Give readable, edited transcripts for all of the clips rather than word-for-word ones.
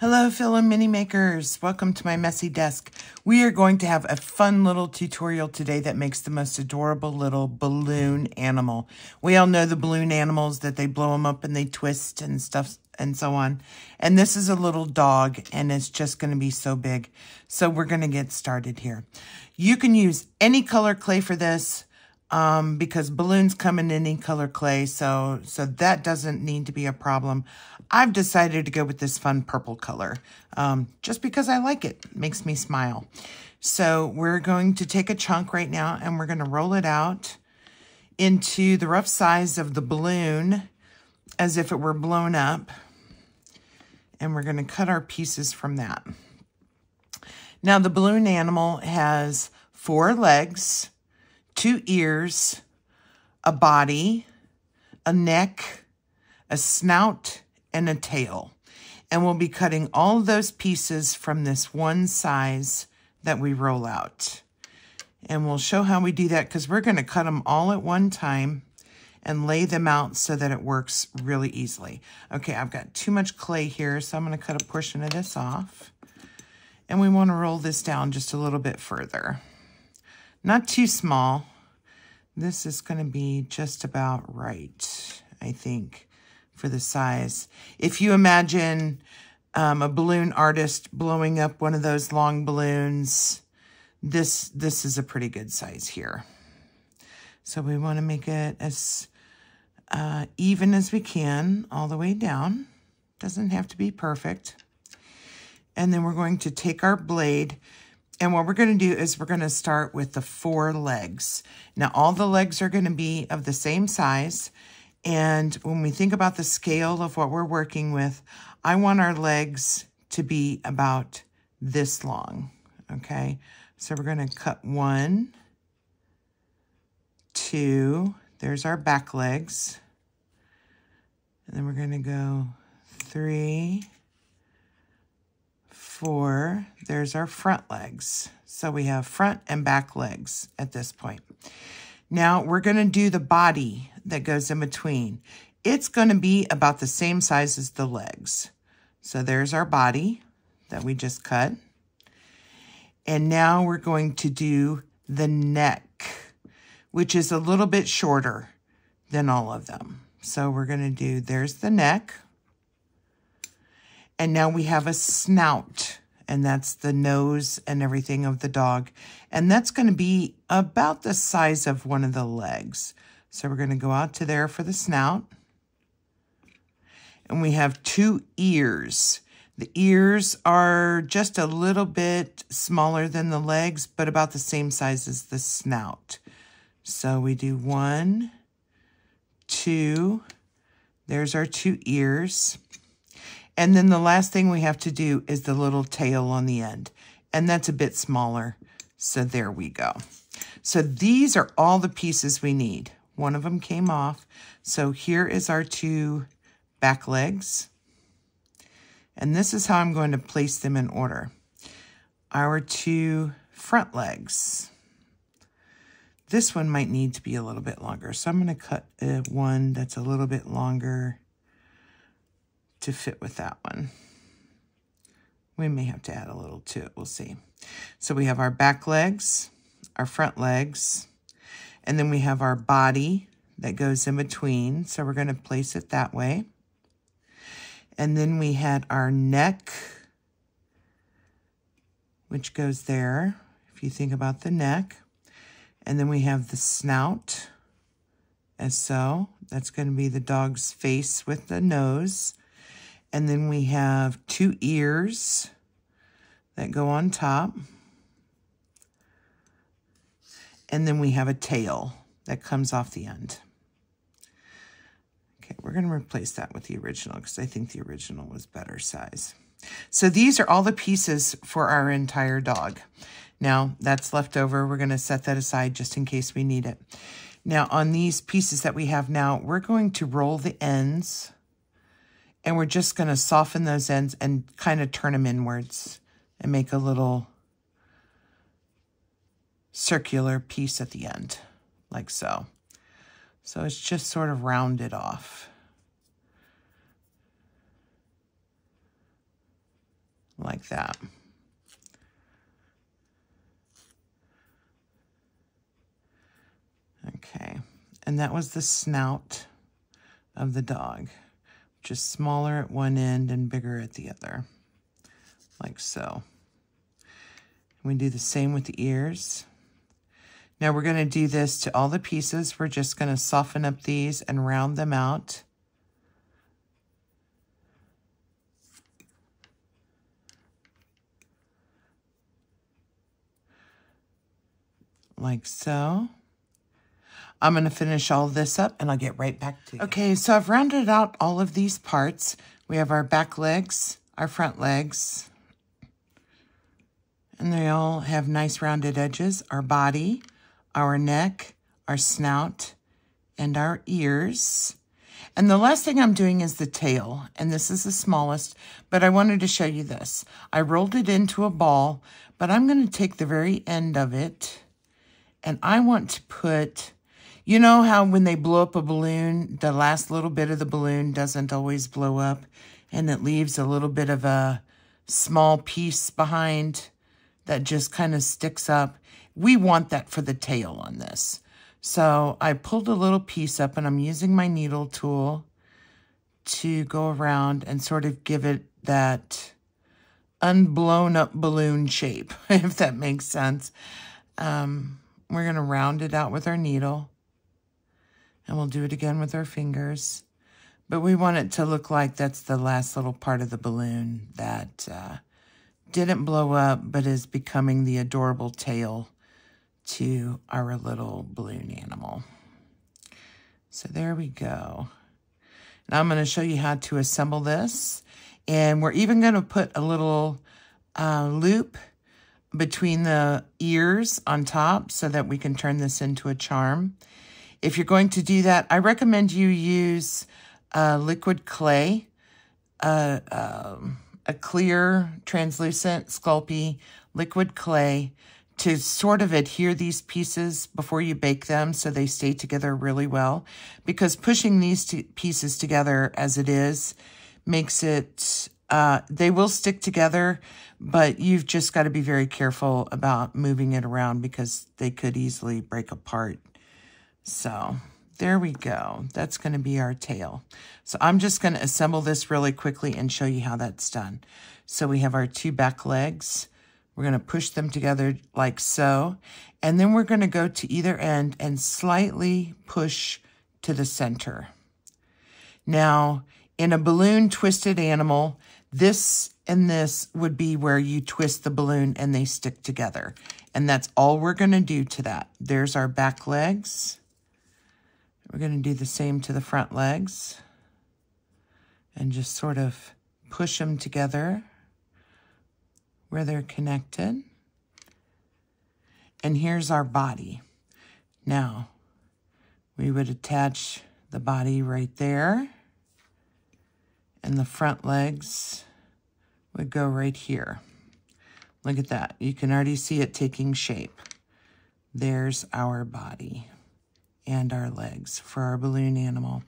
Hello, fellow mini makers. Welcome to my messy desk. We are going to have a fun little tutorial today that makes the most adorable little balloon animal. We all know the balloon animals, that they blow them up and they twist and stuff and so on. And this is a little dog and it's just going to be so big. So we're going to get started here. You can use any color clay for this. Because balloons come in any color clay, so that doesn't need to be a problem. I've decided to go with this fun purple color, just because I like it. It makes me smile. So we're going to take a chunk right now, and we're going to roll it out into the rough size of the balloon, as if it were blown up. And we're going to cut our pieces from that. Now, the balloon animal has 4 legs, 2 ears, a body, a neck, a snout, and a tail. And we'll be cutting all of those pieces from this one size that we roll out. And we'll show how we do that because we're going to cut them all at one time and lay them out so that it works really easily. Okay, I've got too much clay here, so I'm going to cut a portion of this off. And we want to roll this down just a little bit further. Not too small. This is going to be just about right, I think, for the size. If you imagine a balloon artist blowing up one of those long balloons, this is a pretty good size here. So we want to make it as even as we can all the way down. Doesn't have to be perfect. And then we're going to take our blade. And what we're going to do is we're going to start with the 4 legs. Now, all the legs are going to be of the same size. And when we think about the scale of what we're working with, I want our legs to be about this long, okay? So we're going to cut 1, 2, there's our back legs. And then we're going to go 3, 4, there's our front legs. So we have front and back legs at this point. Now we're going to do the body that goes in between. It's going to be about the same size as the legs. So there's our body that we just cut. And now we're going to do the neck, which is a little bit shorter than all of them. So we're going to do, there's the neck. And now we have a snout, and that's the nose and everything of the dog. And that's going to be about the size of one of the legs. So we're going to go out to there for the snout. And we have 2 ears. The ears are just a little bit smaller than the legs, but about the same size as the snout. So we do 1, 2, there's our 2 ears. And then the last thing we have to do is the little tail on the end. And that's a bit smaller. So there we go. So these are all the pieces we need. One of them came off. So here is our 2 back legs. And this is how I'm going to place them in order. Our 2 front legs. This one might need to be a little bit longer. So I'm going to cut one that's a little bit longer to fit with that one. We may have to add a little to it, we'll see. So we have our back legs, our front legs, and then we have our body that goes in between. So we're going to place it that way. And then we had our neck, which goes there, if you think about the neck. And then we have the snout, as so. That's going to be the dog's face with the nose. And then we have 2 ears that go on top. And then we have a tail that comes off the end. Okay, we're going to replace that with the original because I think the original was better size. So these are all the pieces for our entire dog. Now, that's left over. We're going to set that aside just in case we need it. Now, on these pieces that we have now, we're going to roll the ends. And we're just going to soften those ends and kind of turn them inwards and make a little circular piece at the end, like so. So it's just sort of rounded off. like that. Okay, and that was the snout of the dog, which is smaller at one end and bigger at the other, like so. We do the same with the ears. Now we're going to do this to all the pieces. We're just going to soften up these and round them out. Like so. I'm going to finish all this up and I'll get right back to you. Okay, so I've rounded out all of these parts. We have our back legs, our front legs, and they all have nice rounded edges. Our body, our neck, our snout, and our ears. And the last thing I'm doing is the tail, and this is the smallest, but I wanted to show you this. I rolled it into a ball, but I'm going to take the very end of it, and I want to put, you know how when they blow up a balloon, the last little bit of the balloon doesn't always blow up, and it leaves a little bit of a small piece behind that just kind of sticks up. We want that for the tail on this. So I pulled a little piece up and I'm using my needle tool to go around and sort of give it that unblown up balloon shape, if that makes sense. We're going to round it out with our needle, and we'll do it again with our fingers. But we want it to look like that's the last little part of the balloon that didn't blow up, but is becoming the adorable tail to our little balloon animal. So there we go. Now I'm going to show you how to assemble this. And we're even going to put a little loop between the ears on top so that we can turn this into a charm. If you're going to do that, I recommend you use liquid clay, a clear, translucent, Sculpting liquid clay to sort of adhere these pieces before you bake them so they stay together really well. Because pushing these two pieces together as it is makes it, they will stick together, but you've just got to be very careful about moving it around because they could easily break apart. So there we go. That's going to be our tail. So I'm just going to assemble this really quickly and show you how that's done. So we have our two back legs. We're going to push them together like so. And then we're going to go to either end and slightly push to the center. Now, in a balloon twisted animal, this and this would be where you twist the balloon and they stick together. And that's all we're going to do to that. There's our back legs. We're going to do the same to the front legs and just sort of push them together where they're connected. And here's our body. Now, we would attach the body right there, and the front legs would go right here. Look at that. You can already see it taking shape. There's our body and our legs for our balloon animal.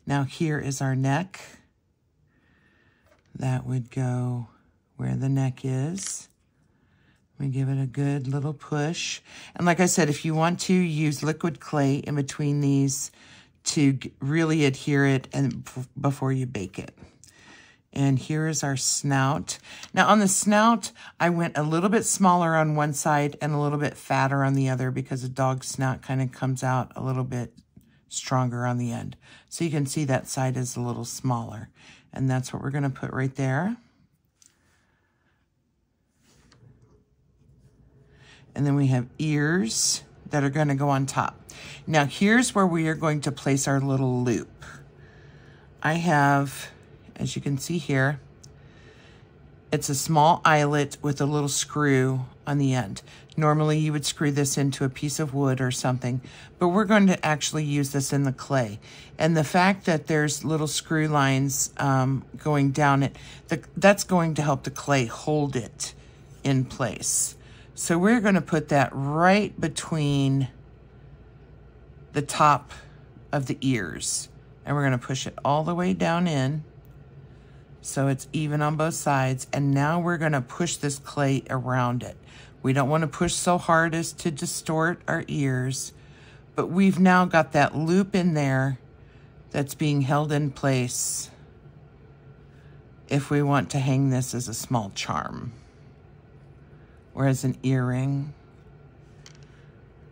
Now here is our neck. That would go where the neck is. We give it a good little push. And like I said, if you want to, use liquid clay in between these to really adhere it and before you bake it. And here is our snout. Now on the snout, I went a little bit smaller on one side and a little bit fatter on the other because a dog's snout kind of comes out a little bit stronger on the end. So you can see that side is a little smaller. And that's what we're going to put right there. And then we have ears that are going to go on top. Now here's where we are going to place our little loop. I have, as you can see here, it's a small eyelet with a little screw on the end. Normally you would screw this into a piece of wood or something, but we're going to actually use this in the clay. And the fact that there's little screw lines going down it, that's going to help the clay hold it in place. So we're going to put that right between the top of the ears. And we're going to push it all the way down in so it's even on both sides. And now we're gonna push this clay around it. We don't wanna push so hard as to distort our ears, but we've now got that loop in there that's being held in place if we want to hang this as a small charm or as an earring.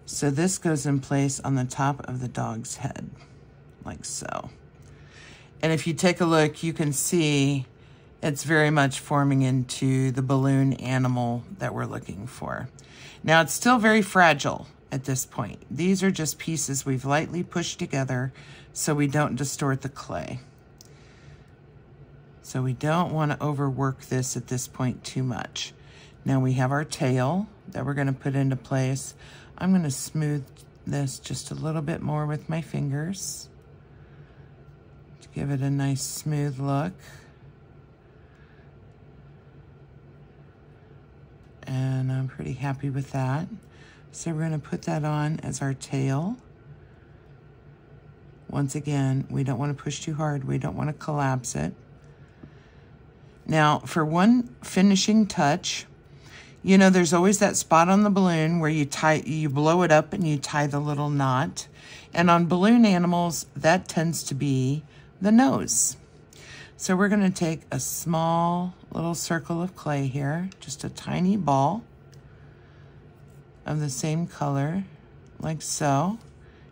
So this goes in place on the top of the dog's head, like so. And if you take a look, you can see it's very much forming into the balloon animal that we're looking for. Now it's still very fragile at this point. These are just pieces we've lightly pushed together so we don't distort the clay. So we don't want to overwork this at this point too much. Now we have our tail that we're going to put into place. I'm going to smooth this just a little bit more with my fingers to give it a nice smooth look. And I'm pretty happy with that. So we're going to put that on as our tail. Once again, we don't want to push too hard. We don't want to collapse it. Now, for one finishing touch, you know, there's always that spot on the balloon where you blow it up and you tie the little knot. And on balloon animals, that tends to be the nose. So we're gonna take a small little circle of clay here, just a tiny ball of the same color, like so.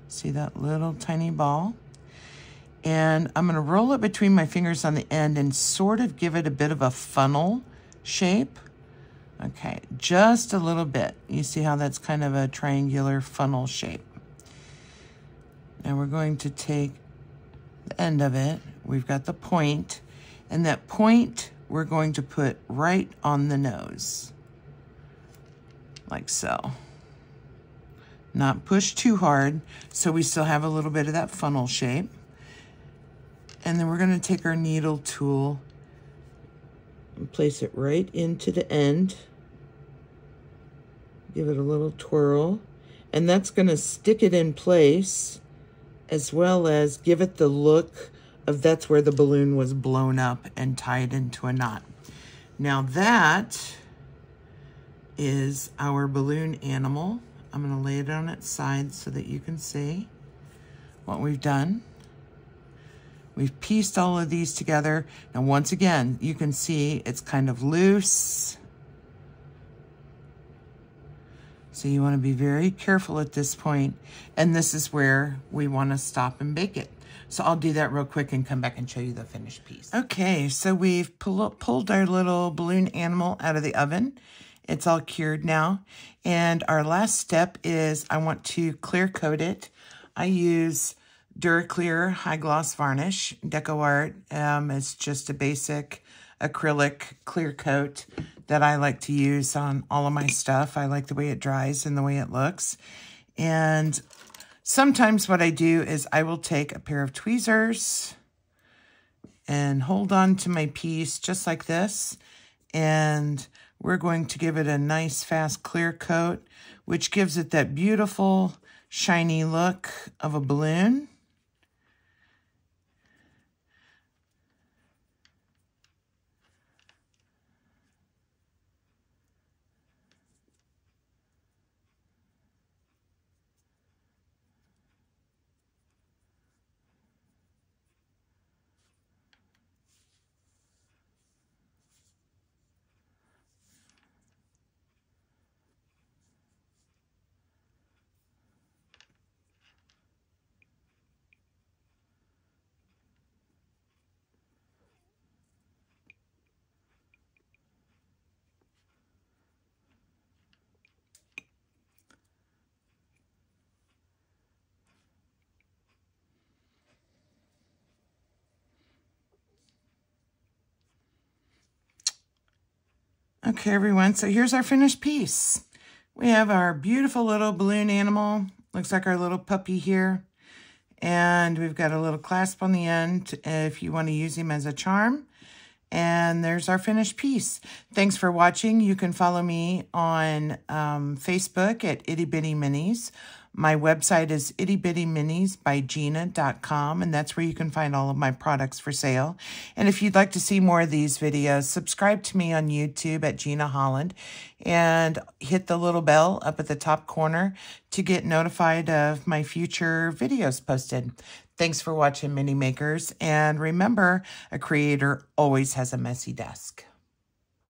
See that little tiny ball? And I'm gonna roll it between my fingers on the end and sort of give it a bit of a funnel shape. Okay, just a little bit. You see how that's kind of a triangular funnel shape. Now we're going to take the end of it. We've got the point, and that point we're going to put right on the nose, like so. Not push too hard, so we still have a little bit of that funnel shape. And then we're going to take our needle tool and place it right into the end. Give it a little twirl. And that's going to stick it in place, as well as give it the look of that's where the balloon was blown up and tied into a knot. Now that is our balloon animal. I'm going to lay it on its side so that you can see what we've done. We've pieced all of these together. Now, once again, you can see it's kind of loose. So you want to be very careful at this point. And this is where we want to stop and bake it. So I'll do that real quick and come back and show you the finished piece. Okay, so we've pulled our little balloon animal out of the oven. It's all cured now. And our last step is I want to clear coat it. I use DuraClear High Gloss Varnish, DecoArt. It's just a basic acrylic clear coat that I like to use on all of my stuff. I like the way it dries and the way it looks. And sometimes what I do is I will take a pair of tweezers and hold on to my piece just like this. And we're going to give it a nice fast clear coat, which gives it that beautiful shiny look of a balloon. Okay, everyone, so here's our finished piece. We have our beautiful little balloon animal. Looks like our little puppy here. And we've got a little clasp on the end if you want to use him as a charm. And there's our finished piece. Thanks for watching. You can follow me on Facebook at Itty Bitty Minis. My website is ittybittyminisbygina.com, and that's where you can find all of my products for sale. And if you'd like to see more of these videos, subscribe to me on YouTube at Gina Holland and hit the little bell up at the top corner to get notified of my future videos posted. Thanks for watching, Mini Makers, and remember, a creator always has a messy desk.